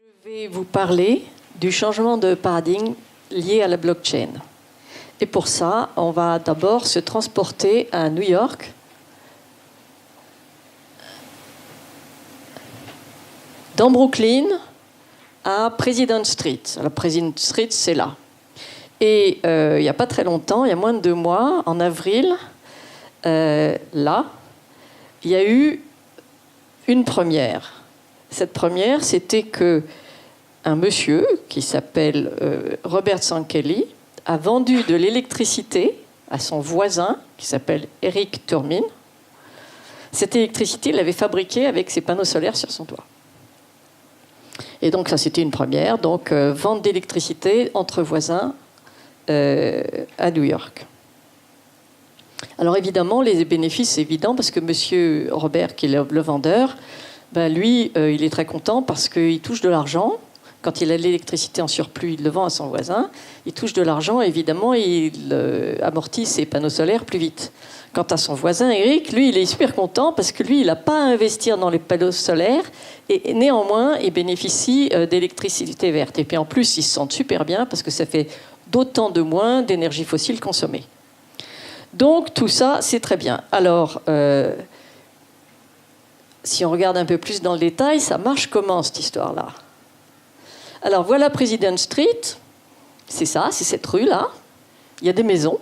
Je vais vous parler du changement de paradigme lié à la blockchain. Et pour ça, on va d'abord se transporter à New York, dans Brooklyn, à President Street. Alors, President Street, c'est là. Et il n'y a pas très longtemps, il y a moins de 2 mois, en avril, là, il y a eu une première. Cette première, c'était qu'un monsieur qui s'appelle Robert Sankely a vendu de l'électricité à son voisin qui s'appelle Eric Turmin. Cette électricité, il l'avait fabriquée avec ses panneaux solaires sur son toit. Et donc ça, c'était une première. Donc vente d'électricité entre voisins à New York. Alors évidemment, les bénéfices, c'est évident parce que monsieur Robert, qui est le vendeur, ben lui, il est très content parce qu'il touche de l'argent. Quand il a de l'électricité en surplus, il le vend à son voisin. Il touche de l'argent, évidemment, il amortit ses panneaux solaires plus vite. Quant à son voisin, Eric, lui, il est super content parce que lui, il n'a pas à investir dans les panneaux solaires et néanmoins, il bénéficie d'électricité verte. Et puis en plus, il se sent super bien parce que ça fait d'autant de moins d'énergie fossile consommée. Donc tout ça, c'est très bien. Alors, si on regarde un peu plus dans le détail, ça marche comment cette histoire-là ? Alors voilà President Street, c'est ça, c'est cette rue-là. Il y a des maisons.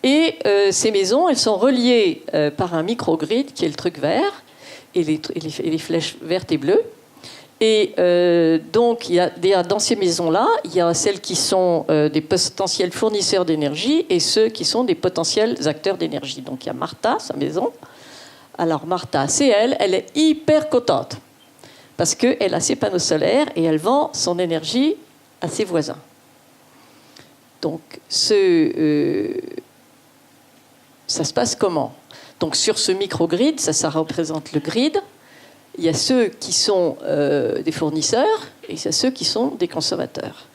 Et ces maisons, elles sont reliées par un microgrid qui est le truc vert, et les flèches vertes et bleues. Et donc, dans ces maisons-là, il y a celles qui sont des potentiels fournisseurs d'énergie et ceux qui sont des potentiels acteurs d'énergie. Donc, il y a Martha, sa maison. Alors, Martha, c'est elle est hyper contente parce qu'elle a ses panneaux solaires et elle vend son énergie à ses voisins. Donc, ça se passe comment ? Donc, sur ce microgrid, ça représente le grid. Il y a ceux qui sont des fournisseurs et il y a ceux qui sont des consommateurs.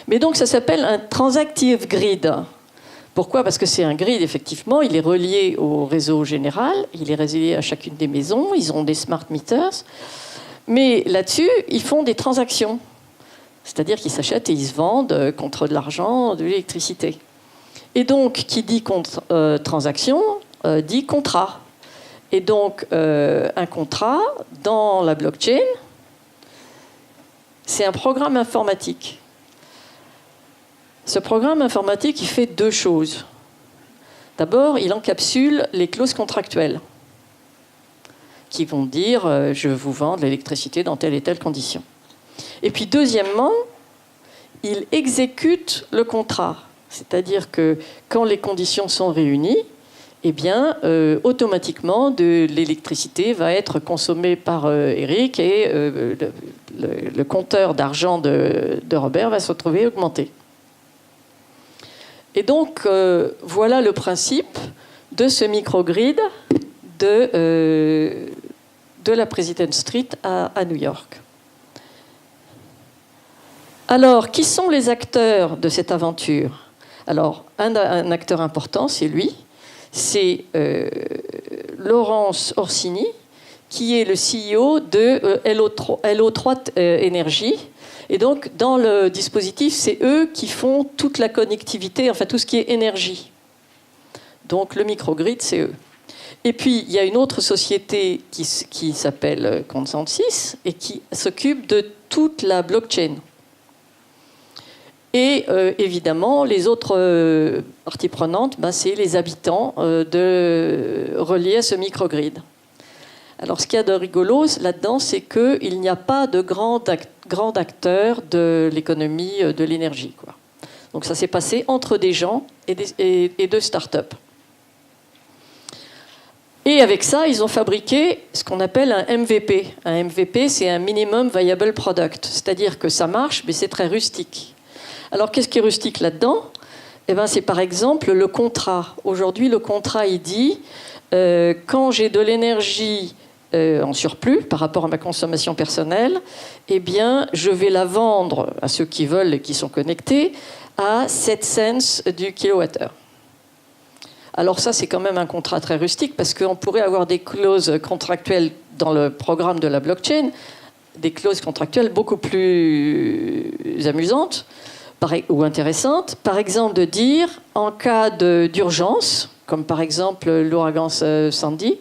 Mais donc, ça s'appelle un transactive grid. Pourquoi ? Parce que c'est un grid, effectivement, il est relié au réseau général, il est relié à chacune des maisons, ils ont des smart meters. Mais là-dessus, ils font des transactions. C'est-à-dire qu'ils s'achètent et ils se vendent contre de l'argent, de l'électricité. Et donc, qui dit transaction, dit contrat. Et donc, un contrat, dans la blockchain, c'est un programme informatique. Ce programme informatique, il fait 2 choses. D'abord, il encapsule les clauses contractuelles qui vont dire je vous vends de l'électricité dans telle et telle condition. Et puis, deuxièmement, il exécute le contrat. C'est-à-dire que quand les conditions sont réunies, eh bien, automatiquement, de l'électricité va être consommée par Eric et le compteur d'argent de Robert va se retrouver augmenté. Et donc, voilà le principe de ce microgrid de la President Street à New York. Alors, qui sont les acteurs de cette aventure ? Alors, un acteur important, c'est lui. C'est Laurence Orsini, qui est le CEO de LO3 Energy. Et donc, dans le dispositif, c'est eux qui font toute la connectivité, enfin tout ce qui est énergie. Donc, le microgrid, c'est eux. Et puis, il y a une autre société qui s'appelle Consensus et qui s'occupe de toute la blockchain. Et évidemment, les autres parties prenantes, c'est les habitants reliés à ce microgrid. Alors, ce qu'il y a de rigolo là-dedans, c'est qu'il n'y a pas de grand acteur de l'économie de l'énergie, quoi. Donc, ça s'est passé entre des gens et de start-up. Et avec ça, ils ont fabriqué ce qu'on appelle un MVP. Un MVP, c'est un Minimum Viable Product. C'est-à-dire que ça marche, mais c'est très rustique. Alors, qu'est-ce qui est rustique là-dedans ? Eh bien, c'est par exemple le contrat. Aujourd'hui, le contrat, il dit quand j'ai de l'énergie en surplus par rapport à ma consommation personnelle, eh bien, je vais la vendre à ceux qui veulent et qui sont connectés à 7 cents du kilowattheure. Alors ça, c'est quand même un contrat très rustique parce qu'on pourrait avoir des clauses contractuelles dans le programme de la blockchain des clauses contractuelles beaucoup plus amusantes ou intéressantes. Par exemple, de dire, en cas d'urgence, comme par exemple l'ouragan Sandy,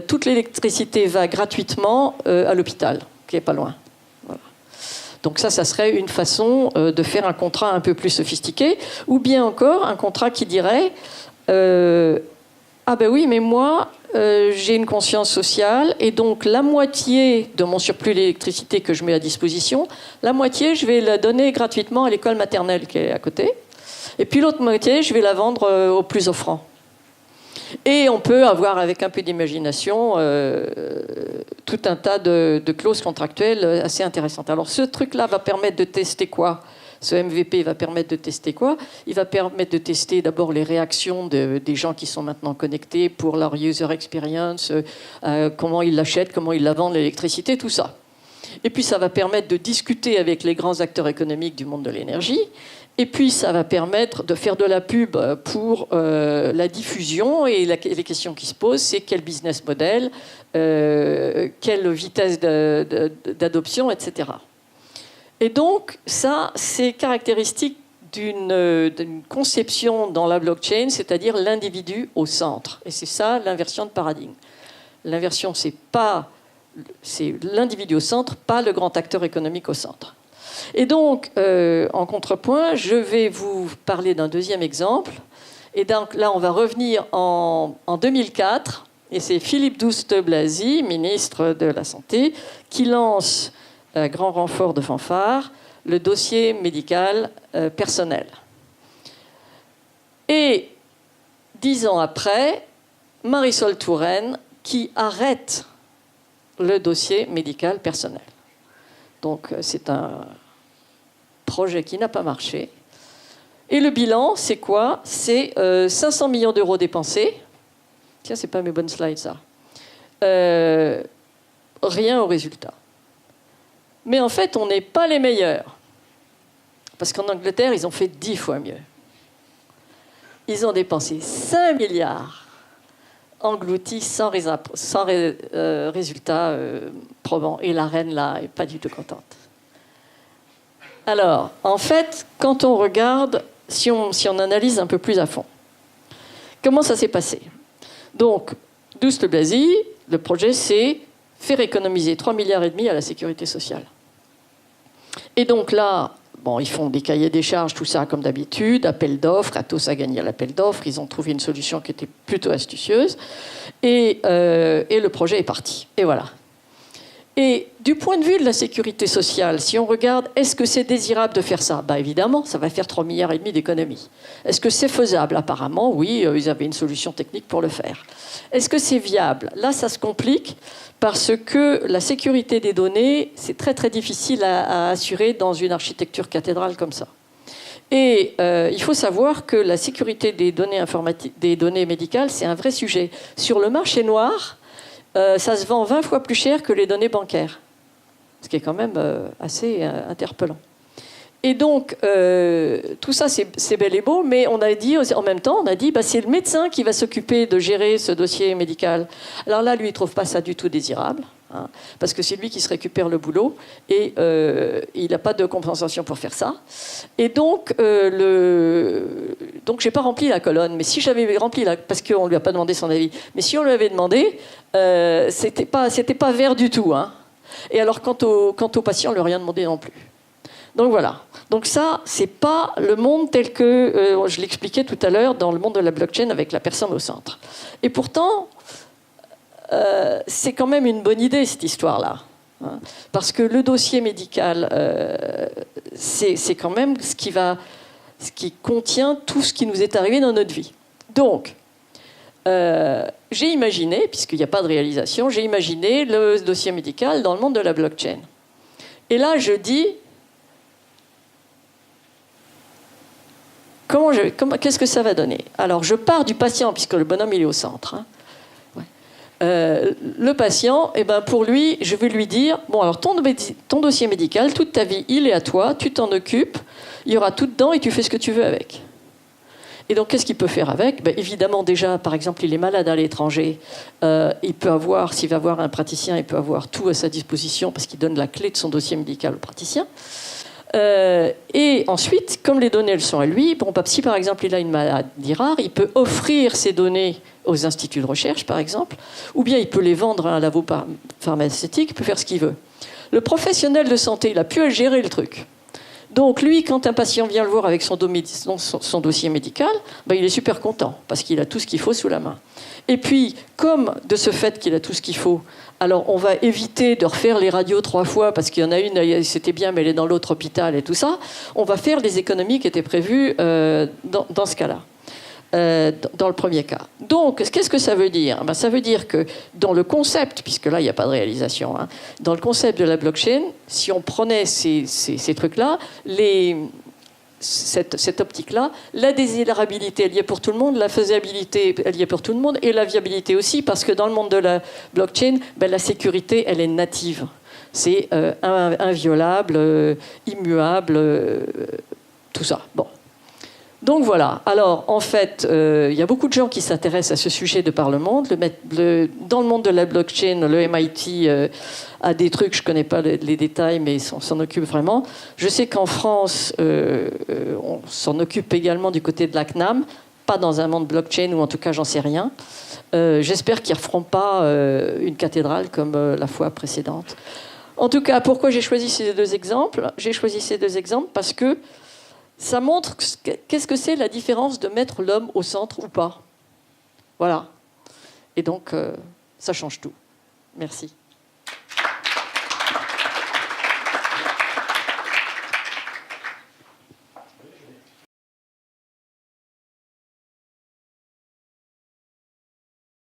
toute l'électricité va gratuitement à l'hôpital, qui est pas loin. Voilà. Donc ça serait une façon de faire un contrat un peu plus sophistiqué, ou bien encore un contrat qui dirait ah ben oui, mais moi, j'ai une conscience sociale, et donc la moitié de mon surplus d'électricité que je mets à disposition, la moitié, je vais la donner gratuitement à l'école maternelle qui est à côté, et puis l'autre moitié, je vais la vendre aux plus offrants. Et on peut avoir, avec un peu d'imagination, tout un tas de clauses contractuelles assez intéressantes. Alors ce truc-là va permettre de tester quoi ? Ce MVP va permettre de tester quoi ? Il va permettre de tester d'abord les réactions des gens qui sont maintenant connectés pour leur user experience, comment ils l'achètent, comment ils la vendent, l'électricité, tout ça. Et puis ça va permettre de discuter avec les grands acteurs économiques du monde de l'énergie. Et puis ça va permettre de faire de la pub pour la diffusion. Et les questions qui se posent, c'est quel business model, quelle vitesse d'adoption, etc. Et donc, ça, c'est caractéristique d'une conception dans la blockchain, c'est-à-dire l'individu au centre. Et c'est ça, l'inversion de paradigme. L'inversion, c'est l'individu au centre, pas le grand acteur économique au centre. Et donc, en contrepoint, je vais vous parler d'un deuxième exemple. Et donc, là, on va revenir en 2004. Et c'est Philippe Douste-Blazy, ministre de la Santé, qui lance, à grand renfort de fanfare, le dossier médical personnel. Et 10 ans après, Marisol Touraine qui arrête le dossier médical personnel. Donc c'est un projet qui n'a pas marché. Et le bilan, c'est quoi ? C'est 500 millions d'euros dépensés. Tiens, c'est pas mes bonnes slides, ça. Rien au résultat. Mais en fait, on n'est pas les meilleurs. Parce qu'en Angleterre, ils ont fait 10 fois mieux. Ils ont dépensé 5 milliards, engloutis sans résultat probant. Et la reine, là, n'est pas du tout contente. Alors, en fait, quand on regarde, si on analyse un peu plus à fond, comment ça s'est passé ? Donc, Douste-Blazy, le projet, c'est faire économiser 3,5 milliards à la sécurité sociale. Et donc là, bon, ils font des cahiers des charges, tout ça comme d'habitude, appel d'offres, Atos a gagné l'appel d'offres, ils ont trouvé une solution qui était plutôt astucieuse, et le projet est parti. Et voilà. Et du point de vue de la sécurité sociale, si on regarde, est-ce que c'est désirable de faire ça ? Bah évidemment, ça va faire 3,5 milliards d'économies. Est-ce que c'est faisable ? Apparemment, oui, ils avaient une solution technique pour le faire. Est-ce que c'est viable ? Là, ça se complique parce que la sécurité des données, c'est très très difficile à assurer dans une architecture cathédrale comme ça. Et il faut savoir que la sécurité des données informatiques, des données médicales, c'est un vrai sujet. Sur le marché noir, ça se vend 20 fois plus cher que les données bancaires, ce qui est quand même assez interpellant. Et donc, tout ça, c'est bel et beau, mais on a dit, en même temps, c'est le médecin qui va s'occuper de gérer ce dossier médical. Alors là, lui, il ne trouve pas ça du tout désirable, hein, parce que c'est lui qui se récupère le boulot, et il n'a pas de compensation pour faire ça. Et donc, donc je n'ai pas rempli la colonne, mais si j'avais rempli parce qu'on ne lui a pas demandé son avis, mais si on lui avait demandé, c'était pas vert du tout. Hein. Et alors, quant au patient, on ne lui a rien demandé non plus. Donc voilà. Donc ça, c'est pas le monde tel que je l'expliquais tout à l'heure dans le monde de la blockchain avec la personne au centre. Et pourtant, c'est quand même une bonne idée cette histoire-là, hein, parce que le dossier médical, c'est quand même ce qui contient tout ce qui nous est arrivé dans notre vie. Donc, j'ai imaginé, puisqu'il n'y a pas de réalisation, j'ai imaginé le dossier médical dans le monde de la blockchain. Et là, je dis qu'est-ce que ça va donner ? Alors, je pars du patient, puisque le bonhomme, il est au centre. Hein. Ouais. Le patient, pour lui, je vais lui dire, bon, alors ton dossier médical, toute ta vie, il est à toi, tu t'en occupes, il y aura tout dedans et tu fais ce que tu veux avec. Et donc, qu'est-ce qu'il peut faire avec? Ben, évidemment, déjà, par exemple, il est malade à l'étranger. Il peut avoir, s'il va voir un praticien, il peut avoir tout à sa disposition parce qu'il donne la clé de son dossier médical au praticien. Et ensuite, comme les données elles sont à lui, bon, si par exemple il a une maladie rare, il peut offrir ces données aux instituts de recherche, par exemple, ou bien il peut les vendre à un labo pharmaceutique, il peut faire ce qu'il veut. Le professionnel de santé, il a pu gérer le truc. Donc lui, quand un patient vient le voir avec son dossier médical, ben, il est super content parce qu'il a tout ce qu'il faut sous la main. Et puis, comme de ce fait qu'il a tout ce qu'il faut, alors on va éviter de refaire les radios 3 fois parce qu'il y en a une, c'était bien, mais elle est dans l'autre hôpital et tout ça. On va faire les économies qui étaient prévues dans ce cas-là. Dans le premier cas. Donc, qu'est-ce que ça veut dire? Ben, ça veut dire que dans le concept, puisque là, il n'y a pas de réalisation, hein, dans le concept de la blockchain, si on prenait ces trucs-là, cette optique-là, la désirabilité, elle y est pour tout le monde, la faisabilité, elle y est pour tout le monde, et la viabilité aussi, parce que dans le monde de la blockchain, ben, la sécurité, elle est native. C'est inviolable, immuable, tout ça. Bon. Donc voilà. Alors, en fait, il y a beaucoup de gens qui s'intéressent à ce sujet de par le monde. Dans le monde de la blockchain, le MIT a des trucs, je ne connais pas les détails, mais s'en occupe vraiment. Je sais qu'en France, on s'en occupe également du côté de la CNAM, pas dans un monde blockchain, ou en tout cas, j'en sais rien. J'espère qu'ils ne referont pas une cathédrale comme la fois précédente. En tout cas, pourquoi j'ai choisi ces 2 exemples? J'ai choisi ces 2 exemples parce que ça montre qu'est-ce que c'est la différence de mettre l'homme au centre ou pas. Voilà. Et donc, ça change tout. Merci.